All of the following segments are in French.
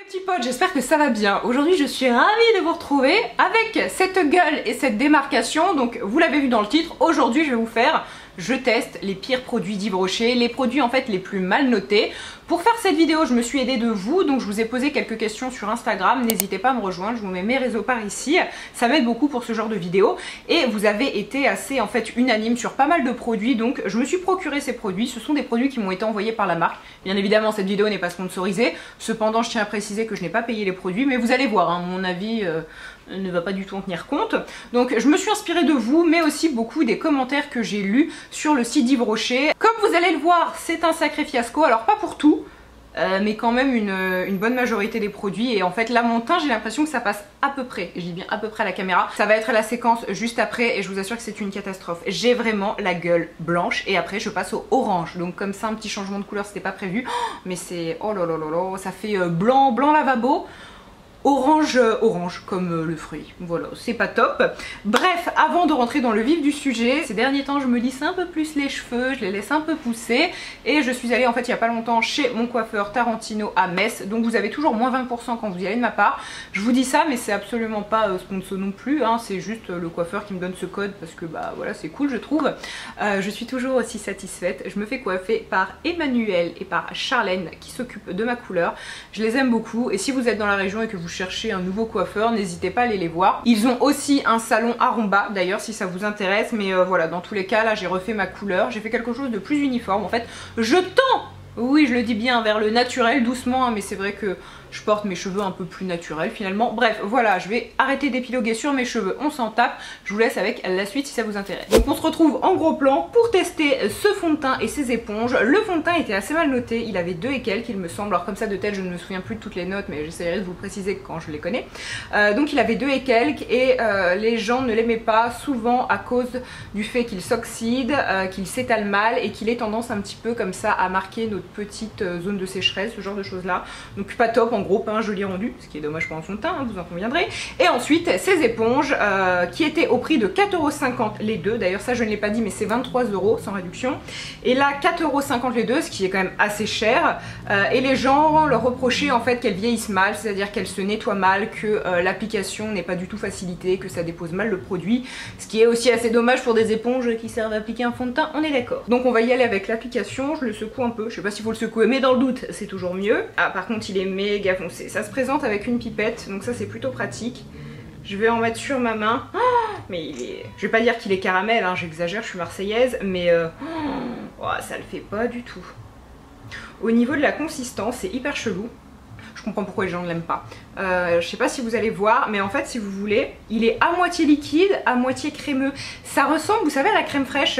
Petits potes, j'espère que ça va bien. Aujourd'hui je suis ravie de vous retrouver avec cette gueule et cette démarcation. Donc vous l'avez vu dans le titre, aujourd'hui je vais vous faire je teste les pires produits d'Yves Rocher, les produits en fait les plus mal notés. Pour faire cette vidéo je me suis aidée de vous, donc je vous ai posé quelques questions sur Instagram, n'hésitez pas à me rejoindre, je vous mets mes réseaux par ici, ça m'aide beaucoup pour ce genre de vidéo. Et vous avez été assez en fait unanime sur pas mal de produits, donc je me suis procuré ces produits, ce sont des produits qui m'ont été envoyés par la marque. Bien évidemment cette vidéo n'est pas sponsorisée, cependant je tiens à préciser que je n'ai pas payé les produits, mais vous allez voir, hein, mon avis ne va pas du tout en tenir compte. Donc je me suis inspirée de vous, mais aussi beaucoup des commentaires que j'ai lus sur le site d'Yves Rocher. Comme vous allez le voir, c'est un sacré fiasco, alors pas pour tout, mais quand même une bonne majorité des produits. Et en fait là mon teint, j'ai l'impression que ça passe à peu près, je dis bien à peu près à la caméra. Ça va être la séquence juste après et je vous assure que c'est une catastrophe. J'ai vraiment la gueule blanche et après je passe au orange. Donc comme ça un petit changement de couleur, c'était pas prévu, mais c'est oh là là là là, ça fait blanc lavabo. Orange comme le fruit, voilà, c'est pas top. Bref, avant de rentrer dans le vif du sujet, ces derniers temps je me lisse un peu plus les cheveux, je les laisse un peu pousser. Et je suis allée en fait il y a pas longtemps chez mon coiffeur Tarantino à Metz. Donc vous avez toujours moins 20% quand vous y allez de ma part. Je vous dis ça mais c'est absolument pas sponsor non plus, hein. C'est juste le coiffeur qui me donne ce code parce que bah voilà c'est cool je trouve. Je suis toujours aussi satisfaite. Je me fais coiffer par Emmanuel et par Charlène qui s'occupent de ma couleur. Je les aime beaucoup et si vous êtes dans la région et que vous cherchez un nouveau coiffeur, n'hésitez pas à aller les voir. Ils ont aussi un salon à Romba d'ailleurs si ça vous intéresse, mais voilà, dans tous les cas là j'ai refait ma couleur, j'ai fait quelque chose de plus uniforme en fait. Je tends, oui je le dis bien, vers le naturel doucement, hein, mais c'est vrai que je porte mes cheveux un peu plus naturels finalement. Bref, voilà, je vais arrêter d'épiloguer sur mes cheveux, on s'en tape. Je vous laisse avec la suite si ça vous intéresse. Donc on se retrouve en gros plan pour tester ce fond de teint et ces éponges. Le fond de teint était assez mal noté, il avait 2 et quelques il me semble. Alors comme ça de tête je ne me souviens plus de toutes les notes, mais j'essaierai de vous le préciser quand je les connais. Donc il avait 2 et quelques et les gens ne l'aimaient pas, souvent à cause du fait qu'il s'oxyde, qu'il s'étale mal et qu'il ait tendance un petit peu comme ça à marquer notre petite zone de sécheresse, ce genre de choses là. Donc pas top. En gros, pas un joli rendu, ce qui est dommage pour un fond de teint, hein, vous en conviendrez. Et ensuite, ces éponges qui étaient au prix de 4,50€ les deux. D'ailleurs, ça je ne l'ai pas dit, mais c'est 23€ sans réduction. Et là, 4,50€ les deux, ce qui est quand même assez cher. Et les gens leur reprochaient en fait qu'elles vieillissent mal, c'est-à-dire qu'elles se nettoient mal, que l'application n'est pas du tout facilitée, que ça dépose mal le produit. Ce qui est aussi assez dommage pour des éponges qui servent à appliquer un fond de teint, on est d'accord. Donc on va y aller avec l'application, je le secoue un peu. Je sais pas s'il faut le secouer, mais dans le doute, c'est toujours mieux. Ah, par contre, il est méga foncé. Ça se présente avec une pipette, donc ça c'est plutôt pratique. Je vais en mettre sur ma main. Oh, mais il est... Je vais pas dire qu'il est caramel, hein, j'exagère, je suis marseillaise, mais oh, ça le fait pas du tout. Au niveau de la consistance, c'est hyper chelou. Je comprends pourquoi les gens ne l'aiment pas. Je sais pas si vous allez voir, mais en fait, si vous voulez, il est à moitié liquide, à moitié crémeux. Ça ressemble, vous savez, à la crème fraîche.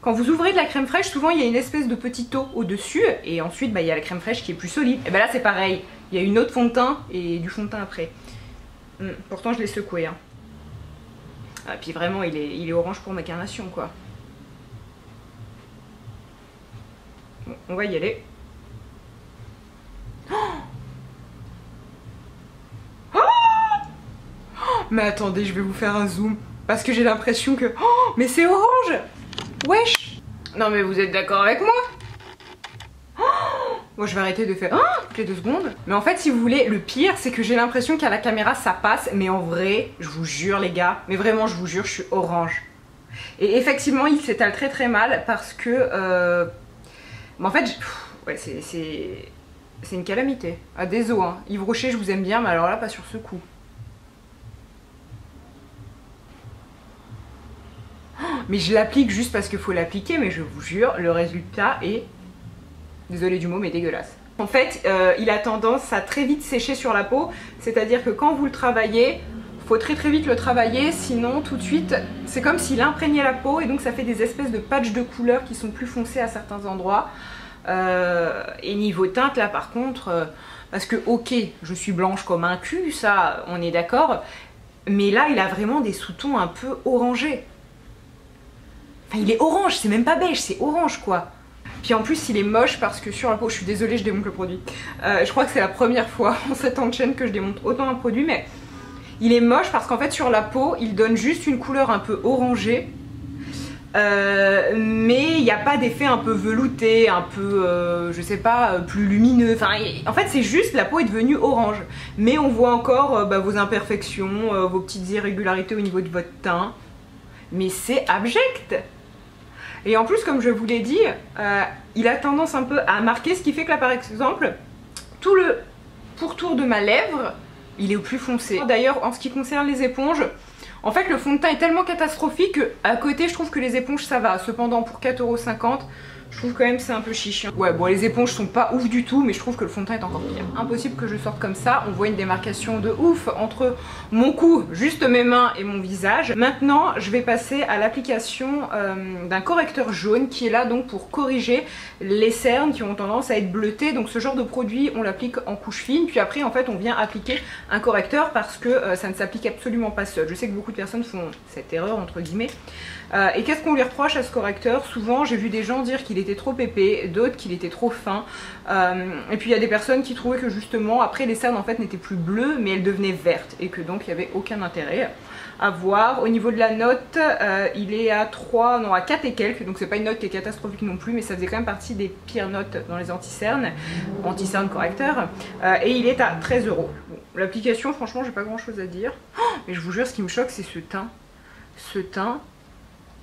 Quand vous ouvrez de la crème fraîche, souvent il y a une espèce de petit eau au-dessus, et ensuite bah, il y a la crème fraîche qui est plus solide. Et ben là c'est pareil, il y a une autre fond de teint et du fond de teint après. Pourtant je l'ai secoué. Hein. Ah, puis vraiment il est orange pour ma carnation quoi. Bon, on va y aller. Oh oh, mais attendez, je vais vous faire un zoom. Parce que j'ai l'impression que... Oh, mais c'est orange! Wesh! Non mais vous êtes d'accord avec moi? Oh, moi je vais arrêter de faire toutes les 2 secondes. Mais en fait si vous voulez, le pire c'est que j'ai l'impression qu'à la caméra ça passe. Mais en vrai, je vous jure les gars, mais vraiment je vous jure, je suis orange. Et effectivement il s'étale très très mal parce que... en fait, ouais, c'est une calamité. Ah désolé, hein. Yves Rocher je vous aime bien, mais alors là pas sur ce coup. Mais je l'applique juste parce qu'il faut l'appliquer, mais je vous jure, le résultat est, désolé du mot, mais dégueulasse. En fait, il a tendance à très vite sécher sur la peau, c'est-à-dire que quand vous le travaillez, il faut très vite le travailler, sinon tout de suite, c'est comme s'il imprégnait la peau et donc ça fait des espèces de patchs de couleurs qui sont plus foncés à certains endroits. Et niveau teinte là par contre, parce que ok, je suis blanche comme un cul, ça on est d'accord, mais là il a vraiment des sous-tons un peu orangés. Enfin il est orange, c'est même pas beige, c'est orange quoi. Puis en plus il est moche parce que sur la peau, je suis désolée je démonte le produit. Je crois que c'est la première fois en 7 ans de chaîne que je démonte autant un produit, mais il est moche parce qu'en fait sur la peau il donne juste une couleur un peu orangée. mais il n'y a pas d'effet un peu velouté, un peu, je sais pas, plus lumineux. Enfin, en fait, c'est juste la peau est devenue orange. Mais on voit encore vos imperfections, vos petites irrégularités au niveau de votre teint. Mais c'est abject. Et en plus, comme je vous l'ai dit, il a tendance un peu à marquer, ce qui fait que là, par exemple, tout le pourtour de ma lèvre, il est au plus foncé. D'ailleurs, en ce qui concerne les éponges, en fait, le fond de teint est tellement catastrophique qu'à côté, je trouve que les éponges, ça va. Cependant, pour 4,50 €, je trouve quand même que c'est un peu chiant. Ouais, bon, les éponges sont pas ouf du tout, mais je trouve que le fond de teint est encore pire. Impossible que je sorte comme ça. On voit une démarcation de ouf entre mon cou, juste mes mains et mon visage. Maintenant, je vais passer à l'application d'un correcteur jaune qui est là donc pour corriger les cernes qui ont tendance à être bleutées. Donc ce genre de produit, on l'applique en couche fine, puis après, en fait, on vient appliquer un correcteur parce que ça ne s'applique absolument pas seul. Je sais que beaucoup de personnes font cette erreur, entre guillemets. Et qu'est-ce qu'on lui reproche à ce correcteur? Souvent, j'ai vu des gens dire qu'il était trop épais, d'autres qu'il était trop fin. Et puis il y a des personnes qui trouvaient que justement, après les cernes en fait n'étaient plus bleues, mais elles devenaient vertes et que donc il n'y avait aucun intérêt à voir. Au niveau de la note, il est à 3, non à 4 et quelques, donc c'est pas une note qui est catastrophique non plus, mais ça faisait quand même partie des pires notes dans les anti-cernes correcteurs. Et il est à 13 €. Bon, l'application, franchement, j'ai pas grand chose à dire. Oh, mais je vous jure, ce qui me choque, c'est ce teint. Ce teint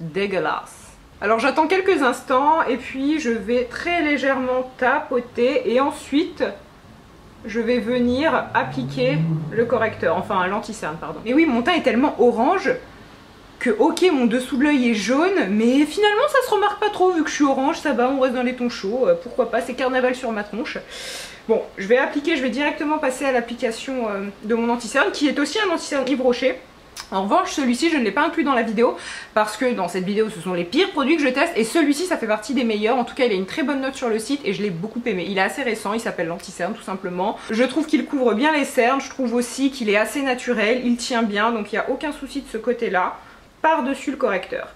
dégueulasse. Alors j'attends quelques instants et puis je vais très légèrement tapoter et ensuite je vais venir appliquer le correcteur, enfin l'anti-cerne pardon. Et oui, mon teint est tellement orange que ok, mon dessous de l'œil est jaune, mais finalement ça se remarque pas trop vu que je suis orange, ça va, on reste dans les tons chauds, pourquoi pas, c'est carnaval sur ma tronche. Bon, je vais appliquer, je vais directement passer à l'application de mon anti-cerne qui est aussi un anti-cerne Yves Rocher. En revanche, celui-ci, je ne l'ai pas inclus dans la vidéo parce que dans cette vidéo, ce sont les pires produits que je teste et celui-ci, ça fait partie des meilleurs. En tout cas, il a une très bonne note sur le site et je l'ai beaucoup aimé. Il est assez récent, il s'appelle l'anti-cerne tout simplement. Je trouve qu'il couvre bien les cernes, je trouve aussi qu'il est assez naturel, il tient bien, donc il n'y a aucun souci de ce côté-là, par-dessus le correcteur.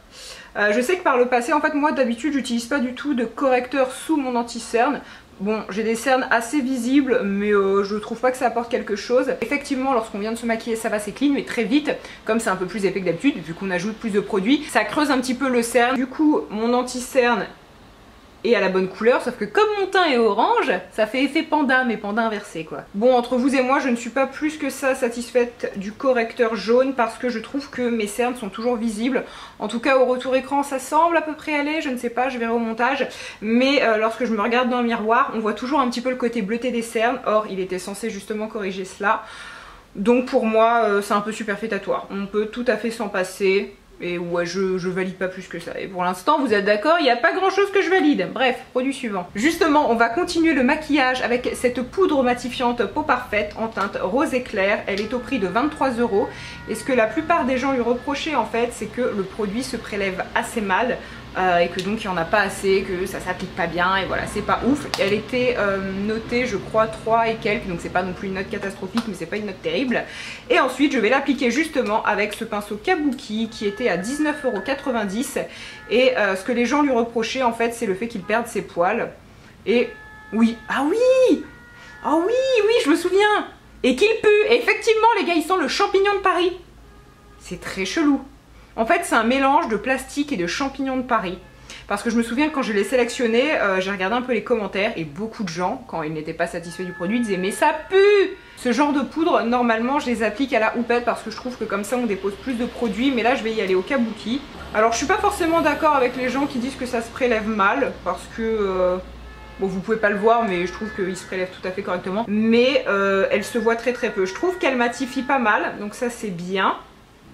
Je sais que par le passé, en fait, moi d'habitude, j'utilise pas du tout de correcteur sous mon anti-cerne. Bon, j'ai des cernes assez visibles, mais je trouve pas que ça apporte quelque chose. Effectivement, lorsqu'on vient de se maquiller, ça va, c'est clean, mais très vite, comme c'est un peu plus épais que d'habitude, vu qu'on ajoute plus de produits, ça creuse un petit peu le cerne. Du coup, mon anti-cerne est à la bonne couleur, sauf que comme mon teint est orange, ça fait effet panda, mais panda inversé quoi. Bon, entre vous et moi, je ne suis pas plus que ça satisfaite du correcteur jaune parce que je trouve que mes cernes sont toujours visibles. En tout cas, au retour écran, ça semble à peu près aller, je ne sais pas, je verrai au montage. Mais lorsque je me regarde dans le miroir, on voit toujours un petit peu le côté bleuté des cernes. Or, il était censé justement corriger cela. Donc pour moi, c'est un peu superfétatoire. On peut tout à fait s'en passer. Et ouais, je valide pas plus que ça. Et pour l'instant, vous êtes d'accord, il n'y a pas grand chose que je valide. Bref, produit suivant. Justement, on va continuer le maquillage avec cette poudre matifiante Peau Parfaite en teinte rose éclair. Elle est au prix de 23 €. Et ce que la plupart des gens lui reprochaient en fait, c'est que le produit se prélève assez mal. Et que donc il n'y en a pas assez, que ça s'applique pas bien et voilà, c'est pas ouf. Elle était notée je crois 3 et quelques, donc c'est pas non plus une note catastrophique mais c'est pas une note terrible. Et ensuite je vais l'appliquer justement avec ce pinceau Kabuki qui était à 19,90 €. Et ce que les gens lui reprochaient en fait, c'est le fait qu'il perde ses poils. Et oui, ah oui, ah oui, oui, je me souviens. Et qu'il pue, et effectivement les gars, il sent le champignon de Paris. C'est très chelou. En fait, c'est un mélange de plastique et de champignons de Paris. Parce que je me souviens que quand je l'ai sélectionné, j'ai regardé un peu les commentaires et beaucoup de gens, quand ils n'étaient pas satisfaits du produit, disaient « Mais ça pue !» Ce genre de poudre, normalement, je les applique à la houppette parce que je trouve que comme ça, on dépose plus de produits. Mais là, je vais y aller au Kabuki. Alors, je suis pas forcément d'accord avec les gens qui disent que ça se prélève mal parce que... Bon, vous pouvez pas le voir, mais je trouve qu'il se prélève tout à fait correctement. Mais elle se voit très très peu. Je trouve qu'elle matifie pas mal, donc ça, c'est bien.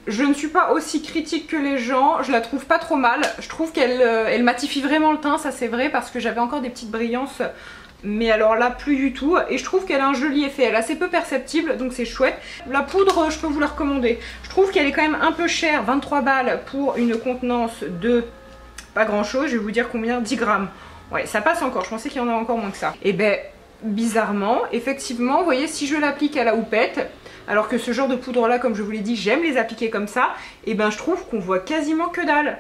Je ne suis pas aussi critique que les gens, je la trouve pas trop mal. Je trouve qu'elle matifie vraiment le teint, ça c'est vrai, parce que j'avais encore des petites brillances, mais alors là plus du tout. Et je trouve qu'elle a un joli effet, elle est assez peu perceptible, donc c'est chouette. La poudre, je peux vous la recommander. Je trouve qu'elle est quand même un peu chère, 23 balles pour une contenance de pas grand chose, je vais vous dire combien, 10 grammes. Ouais, ça passe encore, je pensais qu'il y en avait encore moins que ça. Et ben, bizarrement, effectivement, vous voyez, si je l'applique à la houppette, alors que ce genre de poudre là, comme je vous l'ai dit, j'aime les appliquer comme ça, et ben je trouve qu'on voit quasiment que dalle.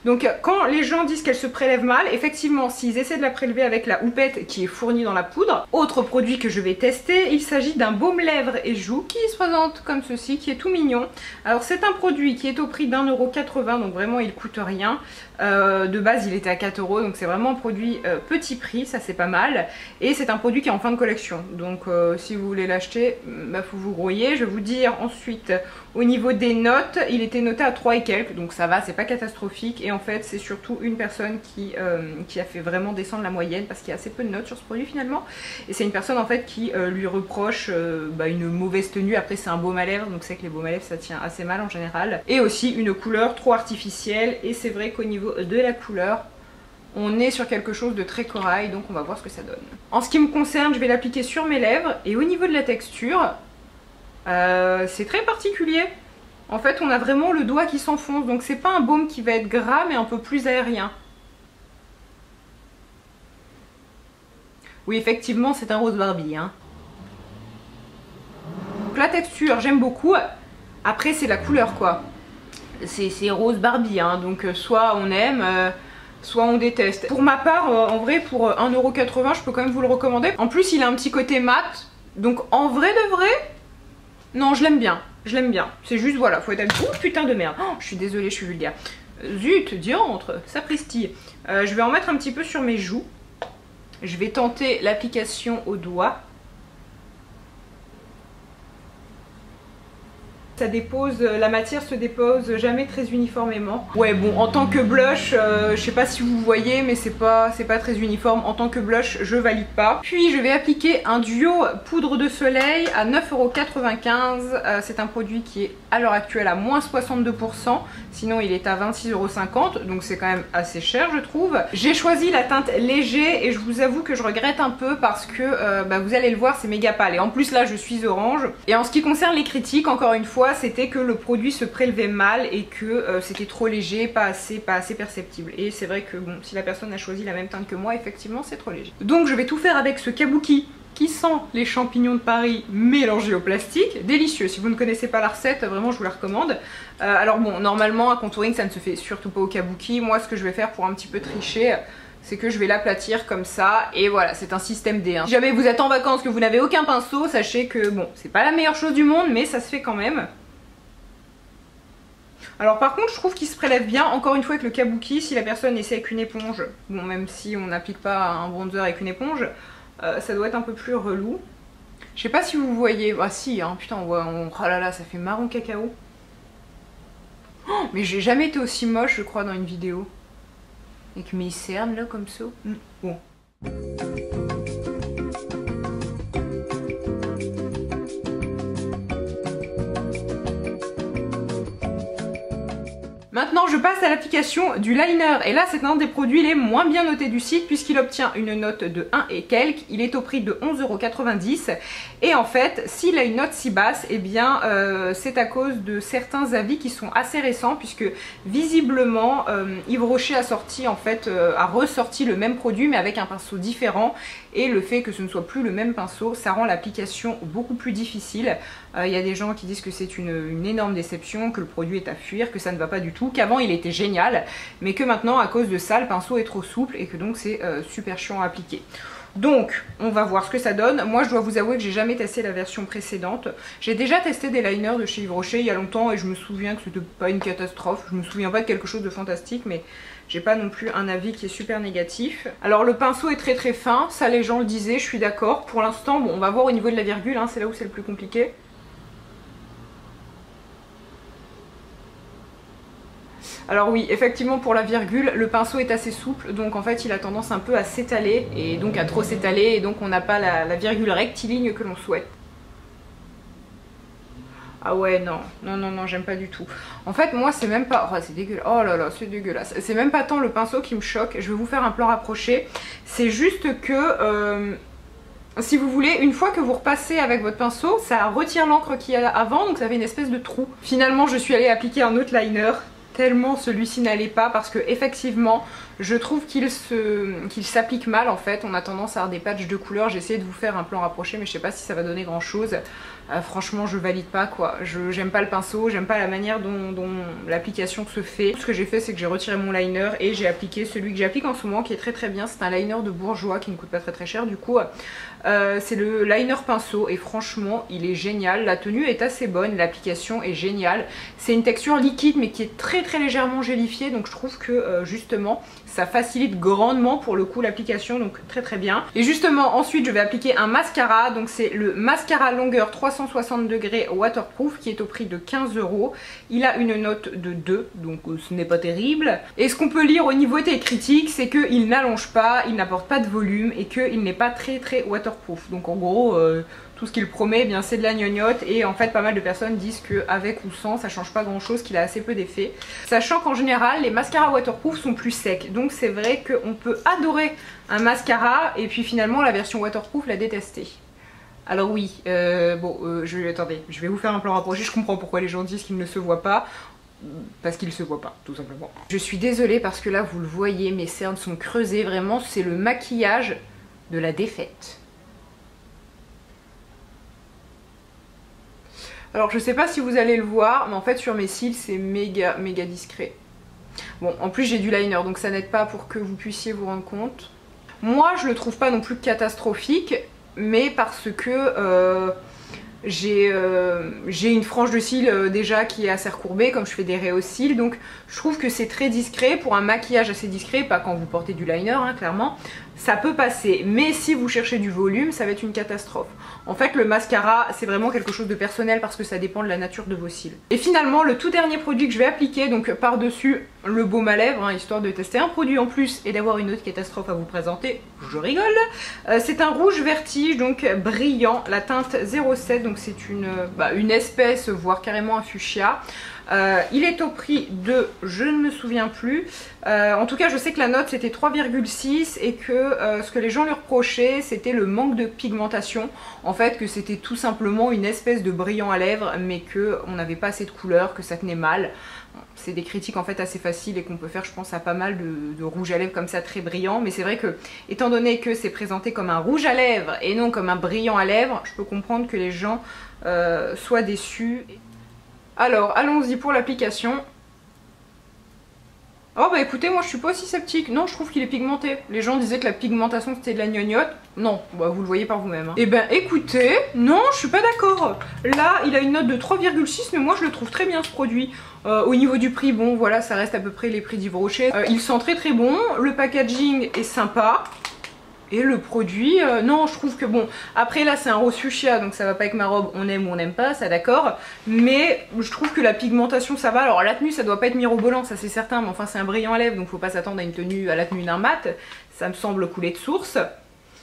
Donc quand les gens disent qu'elle se prélève mal, effectivement s'ils essaient de la prélever avec la houppette qui est fournie dans la poudre, autre produit que je vais tester, il s'agit d'un baume lèvres et joues qui se présente comme ceci, qui est tout mignon. Alors c'est un produit qui est au prix d'1,80 €, donc vraiment il coûte rien. De base il était à 4 €, donc c'est vraiment un produit petit prix, ça c'est pas mal. Et c'est un produit qui est en fin de collection, donc si vous voulez l'acheter, bah, faut vous grouiller. Je vais vous dire ensuite au niveau des notes, il était noté à 3 et quelques, donc ça va, c'est pas catastrophique. Et en fait c'est surtout une personne qui a fait vraiment descendre la moyenne parce qu'il y a assez peu de notes sur ce produit finalement. Et c'est une personne en fait qui lui reproche une mauvaise tenue. Après c'est un baume à lèvres, donc c'est que les baumes à lèvres ça tient assez mal en général. Et aussi une couleur trop artificielle, et c'est vrai qu'au niveau de la couleur on est sur quelque chose de très corail, donc on va voir ce que ça donne. En ce qui me concerne, je vais l'appliquer sur mes lèvres, et au niveau de la texture, c'est très particulier. En fait on a vraiment le doigt qui s'enfonce, donc c'est pas un baume qui va être gras mais un peu plus aérien. Oui effectivement c'est un rose Barbie hein. Donc la texture j'aime beaucoup, après c'est la couleur quoi. C'est rose Barbie hein, donc soit on aime, soit on déteste. Pour ma part, en vrai pour 1,80 € je peux quand même vous le recommander. En plus il a un petit côté mat, donc en vrai de vrai, non je l'aime bien. Je l'aime bien, c'est juste voilà, faut être habitué. Oh putain de merde, oh, je suis désolée, je suis vulgaire. Zut, diantre, sapristi. Je vais en mettre un petit peu sur mes joues. Je vais tenter l'application au doigt. Ça dépose, la matière se dépose jamais très uniformément. Ouais bon, en tant que blush, je sais pas si vous voyez mais c'est pas très uniforme. En tant que blush, je valide pas. Puis je vais appliquer un duo poudre de soleil à 9,95 €. C'est un produit qui est à l'heure actuelle à moins 62%. Sinon il est à 26,50 €, donc c'est quand même assez cher je trouve. J'ai choisi la teinte léger et je vous avoue que je regrette un peu parce que vous allez le voir c'est méga pâle. Et en plus là je suis orange. Et en ce qui concerne les critiques, encore une fois, c'était que le produit se prélevait mal et que c'était trop léger, pas assez perceptible. Et c'est vrai que bon, si la personne a choisi la même teinte que moi, effectivement c'est trop léger. Donc je vais tout faire avec ce kabuki qui sent les champignons de Paris mélangés au plastique. Délicieux, si vous ne connaissez pas la recette, vraiment je vous la recommande. Alors bon, normalement un contouring ça ne se fait surtout pas au kabuki. Moi ce que je vais faire pour un petit peu tricher, c'est que je vais l'aplatir comme ça, et voilà, c'est un système D. Hein. Si jamais vous êtes en vacances, que vous n'avez aucun pinceau, sachez que bon, c'est pas la meilleure chose du monde, mais ça se fait quand même. Alors par contre je trouve qu'il se prélève bien, encore une fois avec le kabuki, si la personne essaie avec une éponge, bon même si on n'applique pas un bronzer avec une éponge, ça doit être un peu plus relou. Je sais pas si vous voyez, ah si hein, putain on voit, oh là là ça fait marron cacao. Oh, mais j'ai jamais été aussi moche je crois dans une vidéo. Avec mes cernes là comme ça. Bon. Maintenant je passe à l'application du liner, et là c'est un des produits les moins bien notés du site puisqu'il obtient une note de 1 et quelques, il est au prix de 11,90 €, et en fait s'il a une note si basse, et bien c'est à cause de certains avis qui sont assez récents, puisque visiblement Yves Rocher a sorti en fait, a ressorti le même produit mais avec un pinceau différent, et le fait que ce ne soit plus le même pinceau, ça rend l'application beaucoup plus difficile. Il y a des gens qui disent que c'est une énorme déception, que le produit est à fuir, que ça ne va pas du tout, qu'avant il était génial, mais que maintenant à cause de ça le pinceau est trop souple et que donc c'est super chiant à appliquer. Donc on va voir ce que ça donne. Moi je dois vous avouer que j'ai jamais testé la version précédente. J'ai déjà testé des liners de chez Yves Rocher il y a longtemps et je me souviens que c'était pas une catastrophe. Je me souviens pas de quelque chose de fantastique, mais j'ai pas non plus un avis qui est super négatif. Alors le pinceau est très fin, ça les gens le disaient, je suis d'accord. Pour l'instant bon, on va voir au niveau de la virgule, hein, c'est là où c'est le plus compliqué. Alors oui, effectivement pour la virgule, le pinceau est assez souple, donc en fait il a tendance un peu à s'étaler, et donc à trop s'étaler, et donc on n'a pas la virgule rectiligne que l'on souhaite. Ah ouais, non, non, non, non, j'aime pas du tout. En fait, moi, c'est même pas... Oh, c'est dégueulasse. Oh là là, c'est dégueulasse. C'est même pas tant le pinceau qui me choque. Je vais vous faire un plan rapproché. C'est juste que... si vous voulez, une fois que vous repassez avec votre pinceau, ça retire l'encre qu'il y a avant, donc ça fait une espèce de trou. Finalement, je suis allée appliquer un autre liner. tellement celui-ci n'allait pas parce que effectivement je trouve qu'il s'applique mal en fait. On a tendance à avoir des patchs de couleurs. J'ai essayé de vous faire un plan rapproché mais je sais pas si ça va donner grand chose. Franchement je valide pas quoi. J'aime pas le pinceau, j'aime pas la manière dont l'application se fait. Ce que j'ai fait c'est que j'ai retiré mon liner et j'ai appliqué celui que j'applique en ce moment qui est très très bien. C'est un liner de Bourjois qui ne coûte pas très très cher du coup. C'est le liner pinceau et franchement il est génial. La tenue est assez bonne, l'application est géniale. C'est une texture liquide mais qui est très très légèrement gélifiée donc je trouve que justement ça facilite grandement pour le coup l'application, donc très très bien. Et justement ensuite je vais appliquer un mascara, donc c'est le mascara longueur 360 degrés waterproof qui est au prix de 15 €. Il a une note de 2 donc ce n'est pas terrible. Et ce qu'on peut lire au niveau des critiques c'est qu'il n'allonge pas, il n'apporte pas de volume et qu'il n'est pas très très waterproof. Donc en gros tout ce qu'il promet eh bien c'est de la gnognotte et en fait pas mal de personnes disent qu'avec ou sans ça change pas grand chose, qu'il a assez peu d'effet. Sachant qu'en général les mascaras waterproof sont plus secs, donc c'est vrai qu'on peut adorer un mascara et puis finalement la version waterproof la détester. Alors oui, attendez, je vais vous faire un plan rapproché, je comprends pourquoi les gens disent qu'il ne se voit pas. Parce qu'il se voit pas, tout simplement. Je suis désolée parce que là vous le voyez, mes cernes sont creusées, vraiment c'est le maquillage de la défaite. Alors je sais pas si vous allez le voir, mais en fait sur mes cils c'est méga discret. Bon, en plus j'ai du liner donc ça n'aide pas pour que vous puissiez vous rendre compte. Moi je le trouve pas non plus catastrophique, mais parce que j'ai une frange de cils déjà qui est assez recourbée comme je fais des raies aux cils, donc je trouve que c'est très discret pour un maquillage assez discret, pas quand vous portez du liner hein, clairement. Ça peut passer, mais si vous cherchez du volume ça va être une catastrophe. En fait le mascara c'est vraiment quelque chose de personnel parce que ça dépend de la nature de vos cils. Et finalement le tout dernier produit que je vais appliquer, donc par dessus le baume à lèvres hein, histoire de tester un produit en plus et d'avoir une autre catastrophe à vous présenter, je rigole. C'est un rouge vertige donc brillant, la teinte 07, donc c'est une espèce voire carrément un fuchsia. Il est au prix de, je ne me souviens plus, en tout cas je sais que la note c'était 3,6 et que ce que les gens lui reprochaient c'était le manque de pigmentation, en fait que c'était tout simplement une espèce de brillant à lèvres mais qu'on n'avait pas assez de couleur, que ça tenait mal. C'est des critiques en fait assez faciles et qu'on peut faire je pense à pas mal de rouge à lèvres comme ça très brillant, mais c'est vrai que étant donné que c'est présenté comme un rouge à lèvres et non comme un brillant à lèvres, je peux comprendre que les gens soient déçus. Alors allons-y pour l'application. Oh bah écoutez, moi je suis pas aussi sceptique. Non, je trouve qu'il est pigmenté. Les gens disaient que la pigmentation c'était de la gnognotte. Non, bah vous le voyez par vous-même hein. Et ben écoutez, non je suis pas d'accord. Là il a une note de 3,6 mais moi je le trouve très bien ce produit. Au niveau du prix, bon voilà ça reste à peu près les prix d'Yves Rocher. Il sent très très bon, le packaging est sympa. Et le produit, non je trouve que bon, après là c'est un rose fuchsia donc ça va pas avec ma robe, on aime ou on n'aime pas, ça d'accord. Mais je trouve que la pigmentation ça va, alors la tenue ça doit pas être mirobolant, ça c'est certain, mais enfin c'est un brillant à lèvres donc faut pas s'attendre à une tenue, à la tenue d'un mat, ça me semble couler de source.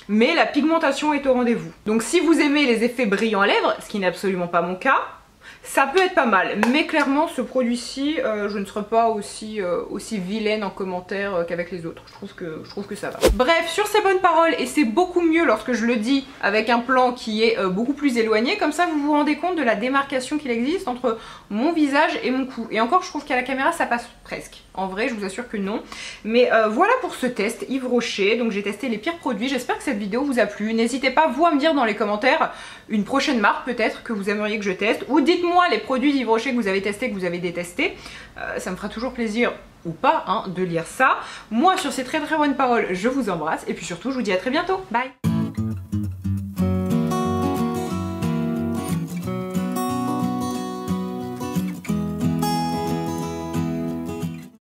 Mais la pigmentation est au rendez-vous. Donc si vous aimez les effets brillants à lèvres, ce qui n'est absolument pas mon cas, ça peut être pas mal, mais clairement ce produit-ci, je ne serai pas aussi vilaine en commentaire qu'avec les autres. Je trouve que ça va. Bref, sur ces bonnes paroles, et c'est beaucoup mieux lorsque je le dis avec un plan qui est beaucoup plus éloigné, comme ça vous vous rendez compte de la démarcation qu'il existe entre mon visage et mon cou. Et encore, je trouve qu'à la caméra ça passe presque. En vrai, je vous assure que non. Mais voilà pour ce test Yves Rocher. Donc j'ai testé les pires produits. J'espère que cette vidéo vous a plu. N'hésitez pas vous à me dire dans les commentaires une prochaine marque peut-être que vous aimeriez que je teste. Ou dites-moi les produits d'Yves Rocher que vous avez testés, que vous avez détestés. Ça me fera toujours plaisir ou pas hein, de lire ça. Moi sur ces très très bonnes paroles, je vous embrasse. Et puis surtout, je vous dis à très bientôt. Bye.